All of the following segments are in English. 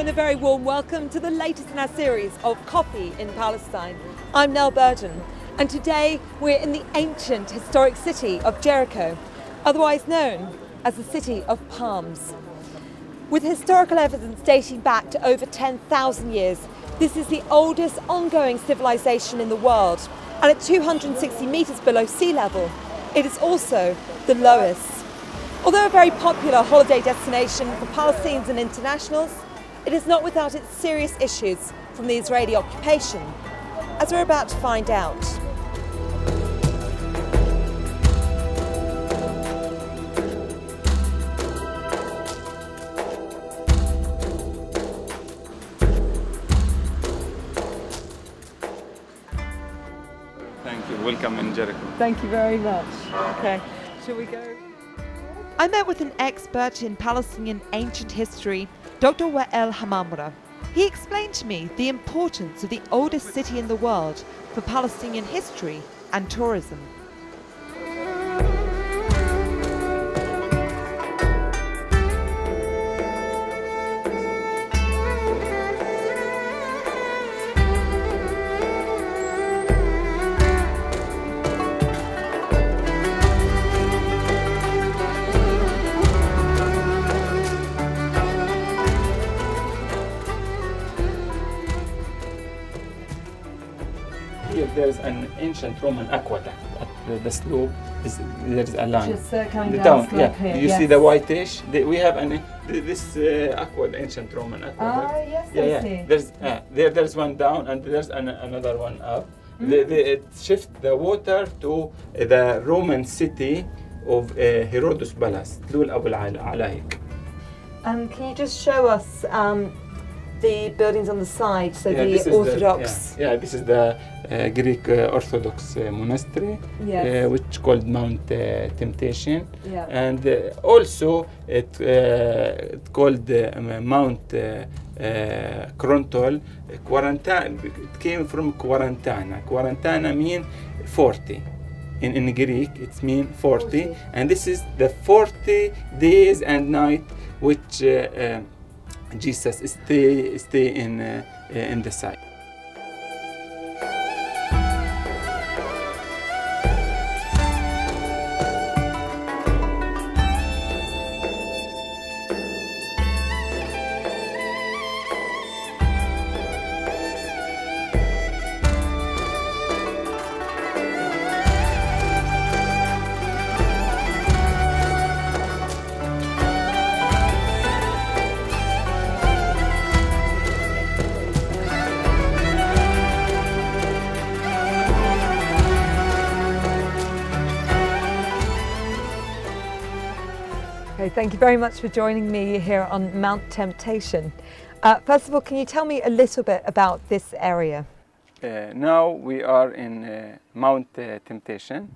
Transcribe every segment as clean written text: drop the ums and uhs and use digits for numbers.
and a very warm welcome to the latest in our series of Coffee in Palestine. I'm Nell Burden, and today we're in the ancient historic city of Jericho, otherwise known as the City of Palms. With historical evidence dating back to over 10,000 years, this is the oldest ongoing civilization in the world, and at 260 metres below sea level, it is also the lowest. Although a very popular holiday destination for Palestinians and internationals, it is not without its serious issues from the Israeli occupation, as we're about to find out. Thank you. Welcome in Jericho. Thank you very much. Okay, shall we go? I met with an expert in Palestinian ancient history, Dr. Wael Hamamra. He explained to me the importance of the oldest city in the world for Palestinian history and tourism. Here there's an ancient Roman aqueduct. At the slope there's a line. Just coming the down town, slope yeah. here. You Yes. see the whitish? We have this ancient Roman aqueduct. Ah, yes, yeah, I yeah. see. There's one down and there's another one up. It shifts the water to the Roman city of Herodes Palace, Dul Abu Alaik. And can you just show us the buildings on the side, so This the is Orthodox? this is the Greek Orthodox monastery, Yes. which called Mount Temptation, Yeah. and also it called Mount Krontol. It came from Quarantana. Quarantana means 40. In Greek, it means 40, and this is the 40 days and night which Jesus stay in the site. Okay, thank you very much for joining me here on Mount Temptation. First of all, can you tell me a little bit about this area? Now we are in Mount Temptation.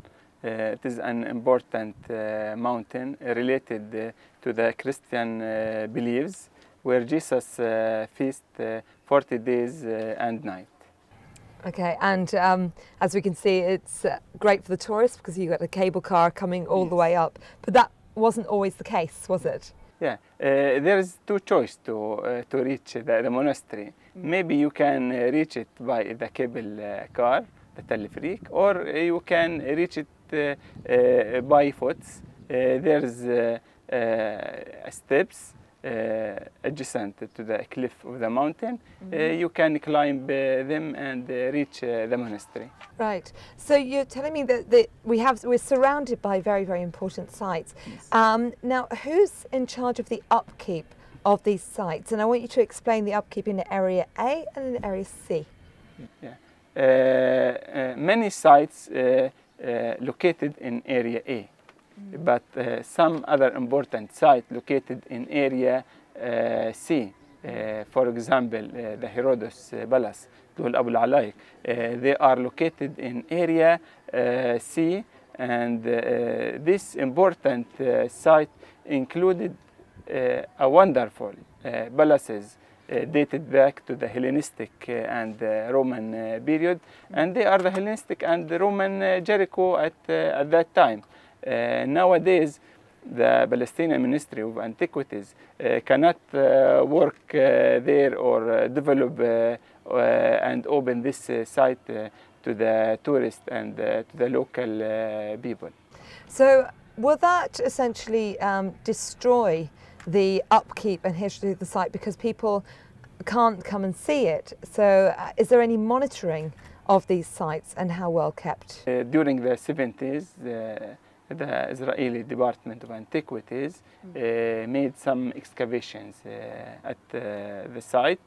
It is an important mountain related to the Christian beliefs, where Jesus feast 40 days and night. Okay, and as we can see, it's great for the tourists because you've got a cable car coming all the way up. But that wasn't always the case, was it? Yeah, there is two choices to reach the monastery. Maybe you can reach it by the cable car, the telepheric, or you can reach it by foot. There's steps adjacent to the cliff of the mountain. You can climb them and reach the monastery. Right. So you're telling me that we're surrounded by very, very important sites. Yes. Now, who's in charge of the upkeep of these sites? And I want you to explain the upkeep in Area A and in Area C. Yeah. Many sites located in Area A. But some other important sites located in Area C, for example, the Herodes Palace, Dul Abu Alaik, they are located in Area C, and this important site included a wonderful palaces dated back to the Hellenistic and Roman period, and they are the Hellenistic and the Roman Jericho at that time. Nowadays, the Palestinian Ministry of Antiquities cannot work there or develop and open this site to the tourists and to the local people. So will that essentially destroy the upkeep and history of the site because people can't come and see it? So is there any monitoring of these sites and how well kept? During the 70s, the Israeli Department of Antiquities made some excavations at the site.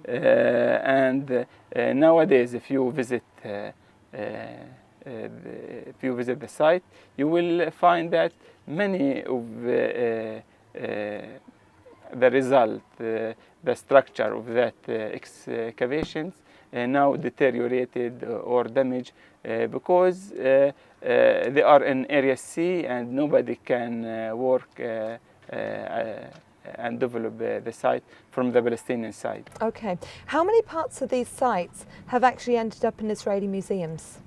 And nowadays, if you visit the site, you will find that many of the result, the structure of that excavations now deteriorated or damaged because they are in Area C and nobody can work and develop the site from the Palestinian side. Okay. How many parts of these sites have actually ended up in Israeli museums?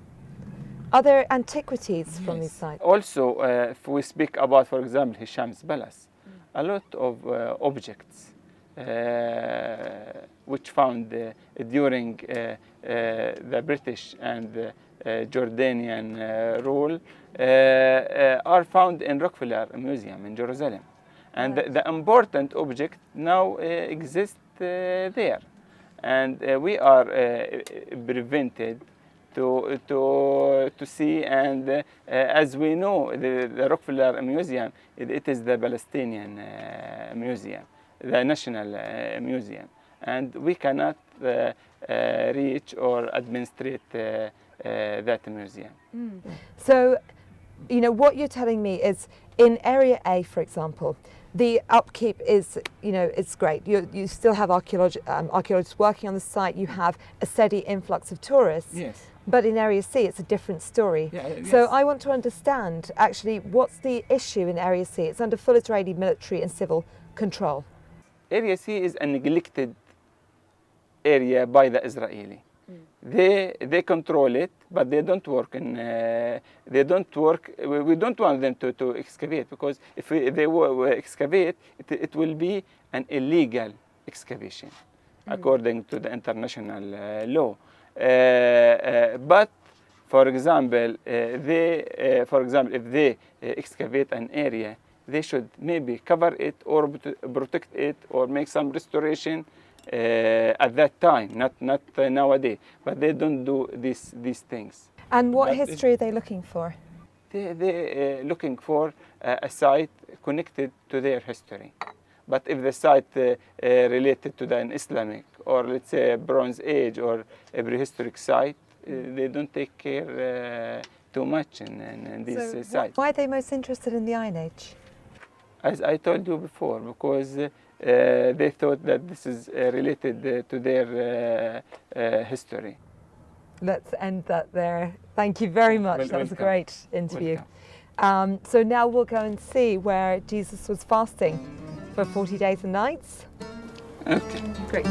Are there antiquities from these sites? Also, if we speak about, for example, Hisham's palace, a lot of objects which found during the British and Jordanian rule are found in Rockefeller Museum in Jerusalem. And the important object now exists there. And we are prevented to see, and as we know, the Rockefeller Museum, it is the Palestinian museum, the national museum, and we cannot reach or administrate that museum. So, you know, what you're telling me is in Area A, for example, the upkeep is, you know, it's great. You still have archaeologists working on the site. You have a steady influx of tourists. Yes. But in Area C, it's a different story. So I want to understand, actually, what's the issue in Area C? It's under full Israeli military and civil control. Area C is a neglected area by the Israeli. They control it, but they don't work in. They don't work. We don't want them to excavate, because if they excavate, it will be an illegal excavation according to the international law. But for example, if they excavate an area, they should maybe cover it or protect it or make some restoration at that time, not nowadays. But they don't do these things. And what history are they looking for? They're looking for a site connected to their history. But if the site related to an Islamic or, let's say, a Bronze Age or a prehistoric site, they don't take care too much in these sites. Why are they most interested in the Iron Age? As I told you before, because they thought that this is related to their history. Let's end that there. Thank you very much. That was a great interview. So now we'll go and see where Jesus was fasting for 40 days and nights. Okay. Great.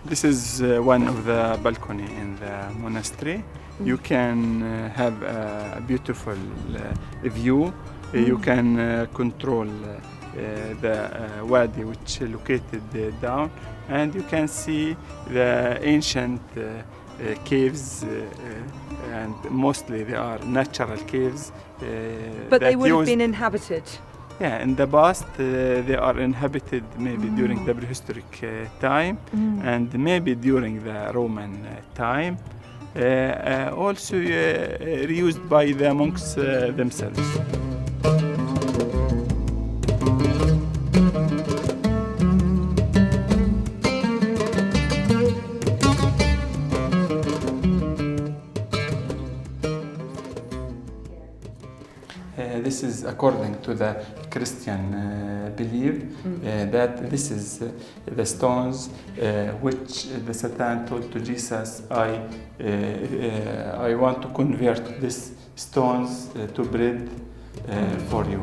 This is one of the balcony in the monastery. You can have a beautiful view You can control the wadi which is located down, and you can see the ancient caves, and mostly they are natural caves. But they would have been inhabited. Yeah, in the past they are inhabited maybe during the prehistoric time and maybe during the Roman time. Also reused by the monks themselves. This is according to the Christian belief that this is the stones which the Satan told to Jesus, I want to convert these stones to bread for you.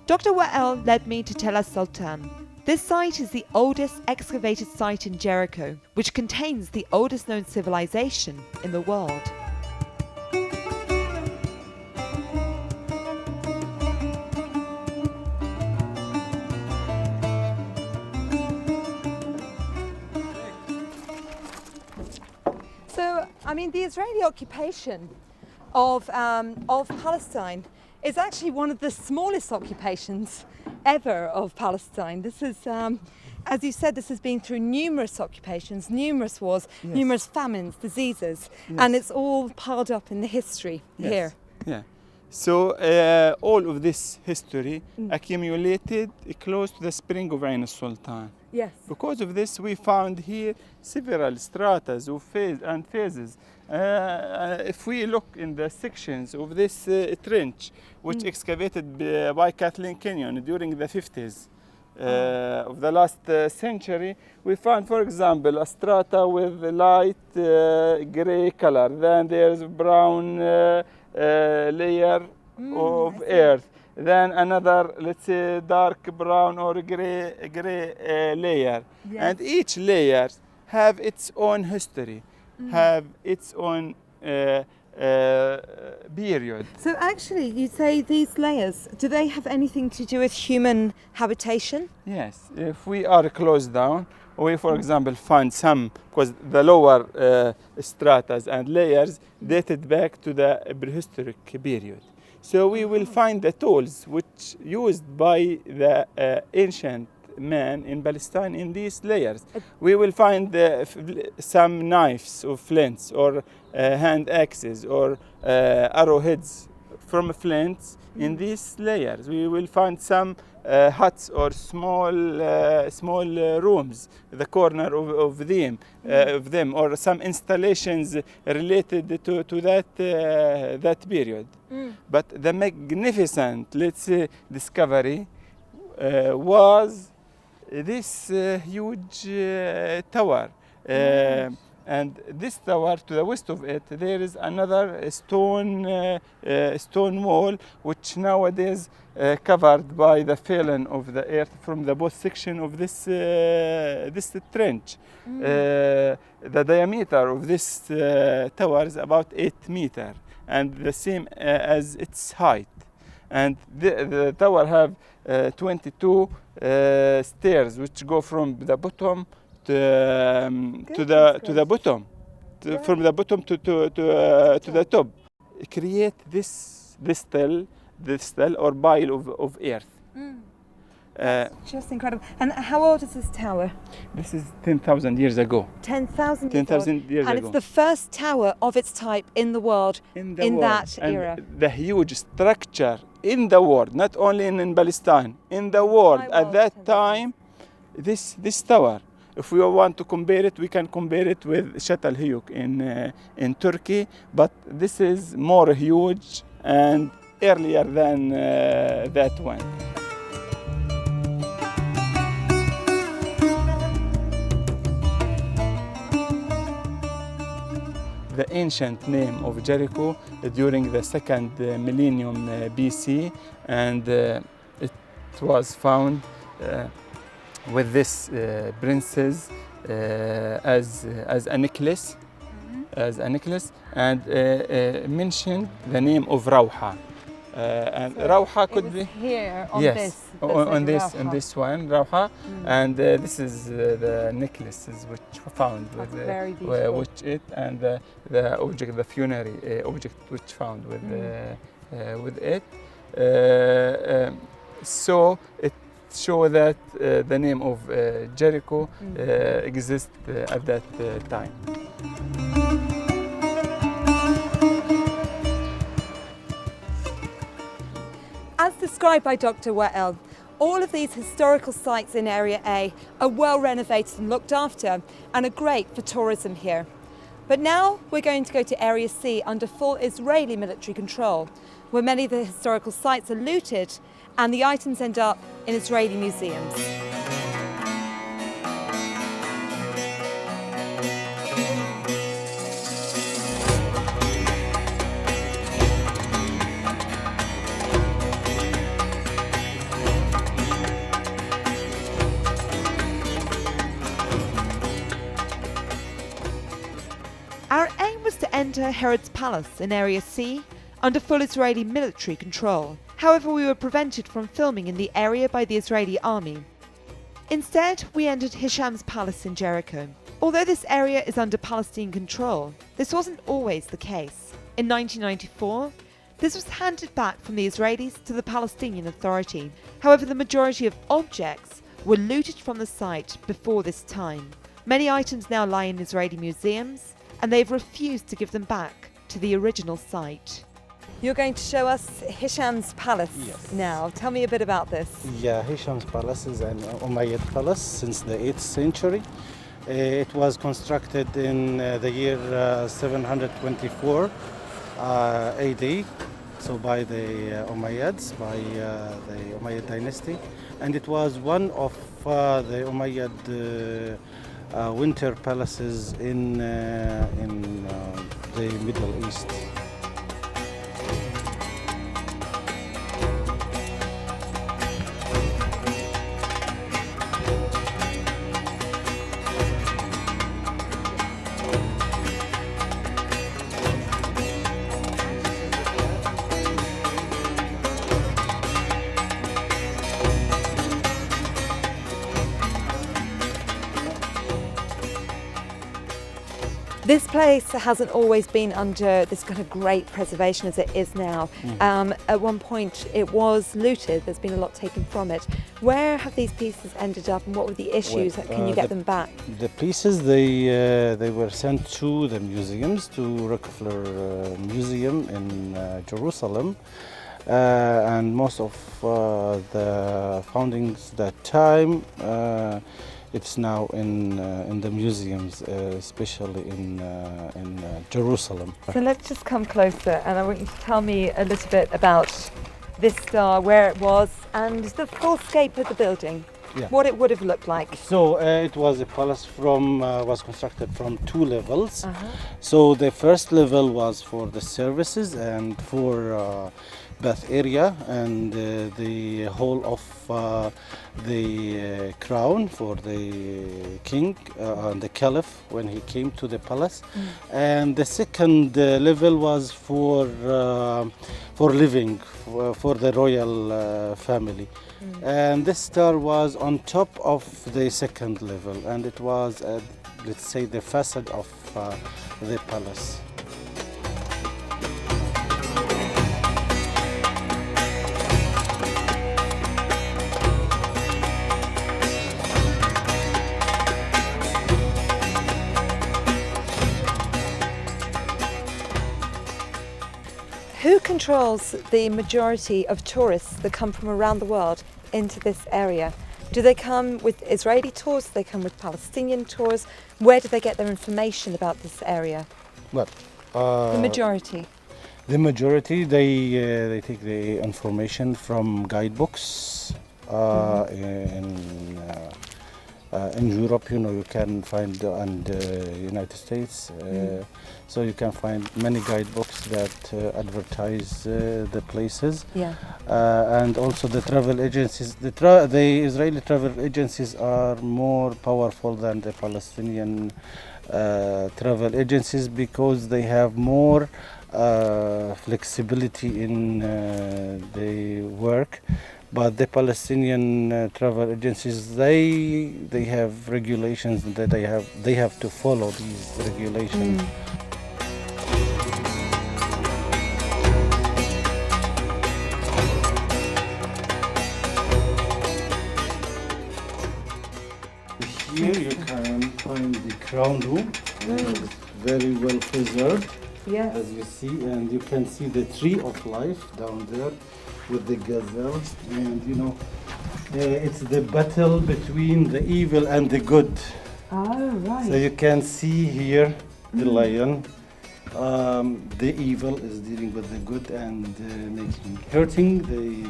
Dr. Wael led me to Tel Sultan. This site is the oldest excavated site in Jericho, which contains the oldest known civilization in the world. So, I mean, the Israeli occupation of Palestine is actually one of the smallest occupations ever of Palestine. This is, as you said, this has been through numerous occupations, numerous wars, numerous famines, diseases, and it's all piled up in the history here. Yeah. So all of this history accumulated close to the spring of Ain al-Sultan. Yes. Because of this, we found here several stratas of phases. If we look in the sections of this trench, which excavated by Kathleen Kenyon during the 50s of the last century, we found, for example, a strata with light gray color. Then there's brown layer of earth. Then another, let's say, dark brown or gray layer. Yes. And each layer have its own history, have its own period. So actually, you say these layers, do they have anything to do with human habitation? Yes, if we are closed down, we, for example, find some, because the lower stratas and layers dated back to the prehistoric period. So we will find the tools which used by the ancient man in Palestine in these layers. We will find some knives or flints or hand axes or arrowheads from flints in these layers. We will find some huts or small rooms, the corner of them, or some installations related to that period. But the magnificent, let's say, discovery was this huge tower. And this tower, to the west of it, there is another stone wall, which nowadays covered by the fallen of the earth from the both section of this trench. The diameter of this tower is about 8 meters, and the same as its height. And the tower have 22 stairs, which go from the bottom to the bottom, from the bottom to the top. Create this stele or pile of earth. Just incredible. And how old is this tower? This is 10,000 years ago. 10,000 years ago. And it's the first tower of its type in the world in that era. The huge structure in the world, not only in Palestine, in the world at that time, this tower. If we want to compare it, we can compare it with Çatalhöyük in Turkey, but this is more huge and earlier than that one. ancient name of Jericho during the second millennium BC, and it was found with this princess as a necklace, and mentioned the name of Rauha. And so Rauha could be here on yes, this. On this one, Rauha, and this is the necklaces which were found with very beautiful. which it and the object, the funerary object which found with it. So it shows that the name of Jericho exists at that time. As described by Dr. Wael, all of these historical sites in Area A are well renovated and looked after and are great for tourism here. But now we're going to go to Area C under full Israeli military control, where many of the historical sites are looted and the items end up in Israeli museums. Our aim was to enter Herod's palace in Area C under full Israeli military control. However, we were prevented from filming in the area by the Israeli army. Instead, we entered Hisham's palace in Jericho. Although this area is under Palestinian control, this wasn't always the case. In 1994, this was handed back from the Israelis to the Palestinian Authority. However, the majority of objects were looted from the site before this time. Many items now lie in Israeli museums, and they've refused to give them back to the original site. You're going to show us Hisham's palace now. Tell me a bit about this. Yeah, Hisham's palace is an Umayyad palace since the 8th century. It was constructed in the year 724 AD, so by the Umayyads, by the Umayyad dynasty, and it was one of the Umayyad winter palaces in the Middle East. This place hasn't always been under this kind of great preservation as it is now. At one point it was looted, there's been a lot taken from it. Where have these pieces ended up and what were the issues? Can you get them back? The pieces, they were sent to the museums, to Rockefeller Museum in Jerusalem. And most of the foundings that time, it's now in the museums, especially in Jerusalem. So let's just come closer and I want you to tell me a little bit about this star, where it was and the full scape of the building, what it would have looked like. So it was a palace was constructed from 2 levels. So the first level was for the services and for bath area, and the whole of the crown for the king and the caliph when he came to the palace. And the second level was for living, for the royal family. And this star was on top of the second level, and it was let's say the facade of the palace. Who controls the majority of tourists that come from around the world into this area? Do they come with Israeli tours? Do they come with Palestinian tours? Where do they get their information about this area? Well, the majority. The majority, they take the information from guidebooks in Europe, you can find, and United States. So you can find many guidebooks that advertise the places. Yeah. And also the travel agencies. The Israeli travel agencies are more powerful than the Palestinian travel agencies because they have more flexibility in the work. But the Palestinian travel agencies, they have regulations that they have to follow these regulations. Here you can find the crown room. It's very well preserved, as you see, and you can see the tree of life down there with the gazelle, and it's the battle between the evil and the good. Oh, right. So you can see here the lion. The evil is dealing with the good and hurting the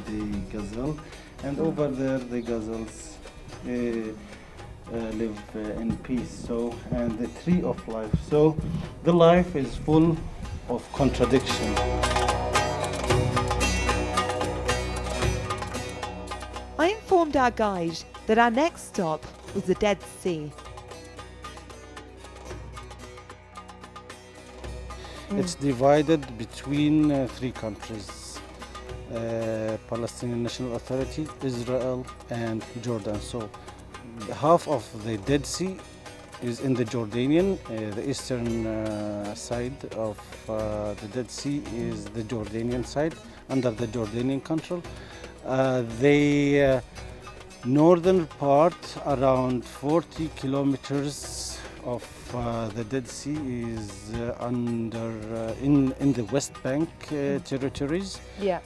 gazelle, and over there the gazelles live in peace. So, and the tree of life. So the life is full of contradiction. I informed our guide that our next stop was the Dead Sea. It's divided between three countries, Palestinian National Authority, Israel, and Jordan. So half of the Dead Sea is in the Jordanian, the eastern side of the Dead Sea is the Jordanian side, under the Jordanian control. The northern part, around 40 kilometers of the Dead Sea, is in the West Bank territories. Yeah.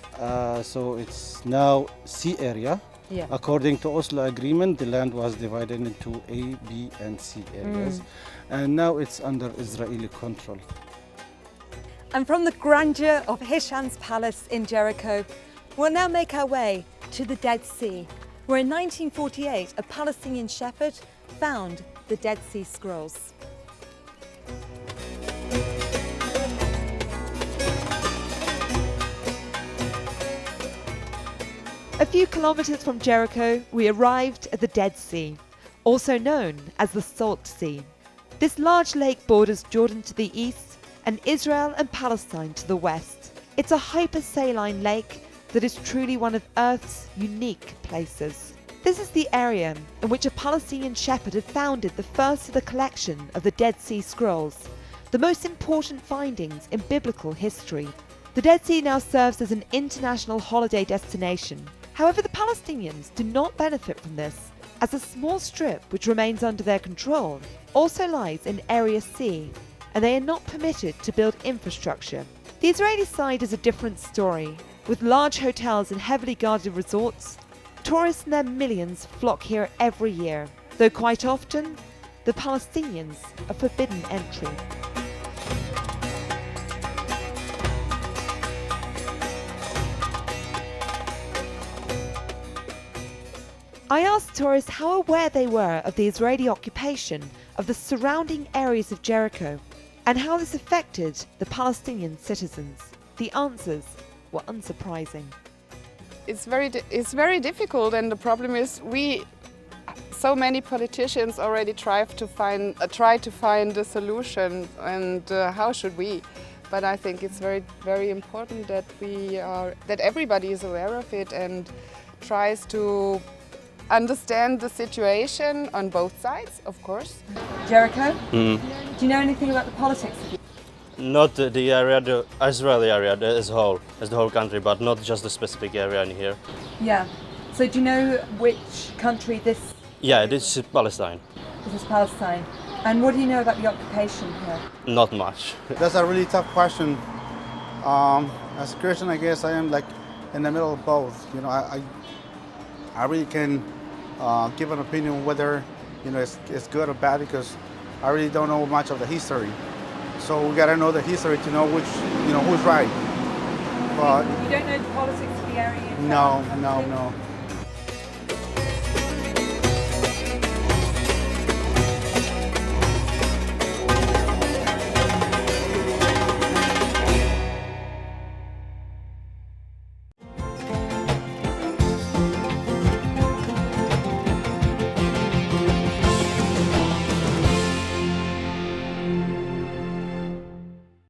So it's now sea area. Yeah. According to Oslo Agreement, the land was divided into A, B, and C areas, and now it's under Israeli control. And from the grandeur of Hisham's palace in Jericho, we'll now make our way to the Dead Sea, where in 1948 a Palestinian shepherd found the Dead Sea Scrolls. A few kilometers from Jericho, we arrived at the Dead Sea, also known as the Salt Sea. This large lake borders Jordan to the east and Israel and Palestine to the west. It's a hypersaline lake that is truly one of Earth's unique places. This is the area in which a Palestinian shepherd had founded the first of the collection of the Dead Sea Scrolls, the most important findings in biblical history. The Dead Sea now serves as an international holiday destination. However, the Palestinians do not benefit from this, as a small strip which remains under their control also lies in Area C, and they are not permitted to build infrastructure. The Israeli side is a different story. With large hotels and heavily guarded resorts, tourists and their millions flock here every year, though quite often, the Palestinians are forbidden entry. I asked tourists how aware they were of the Israeli occupation of the surrounding areas of Jericho and how this affected the Palestinian citizens. The answers were unsurprising. It's very difficult, and the problem is so many politicians already try to find a solution, and how should we? But I think it's very important that that everybody is aware of it and tries to understand the situation on both sides, of course. Jericho? Do you know anything about the politics of it? Not the area, the Israeli area as the whole country, but not just the specific area in here. Yeah. So do you know which country this Yeah, it is Palestine. This is Palestine. And what do you know about the occupation here? Not much. That's a really tough question. As a Christian, I guess I am like in the middle of both. You know, I really can give an opinion whether it's good or bad, because I really don't know much of the history. So we gotta know the history to know who's right. But you don't know the politics of the area? No.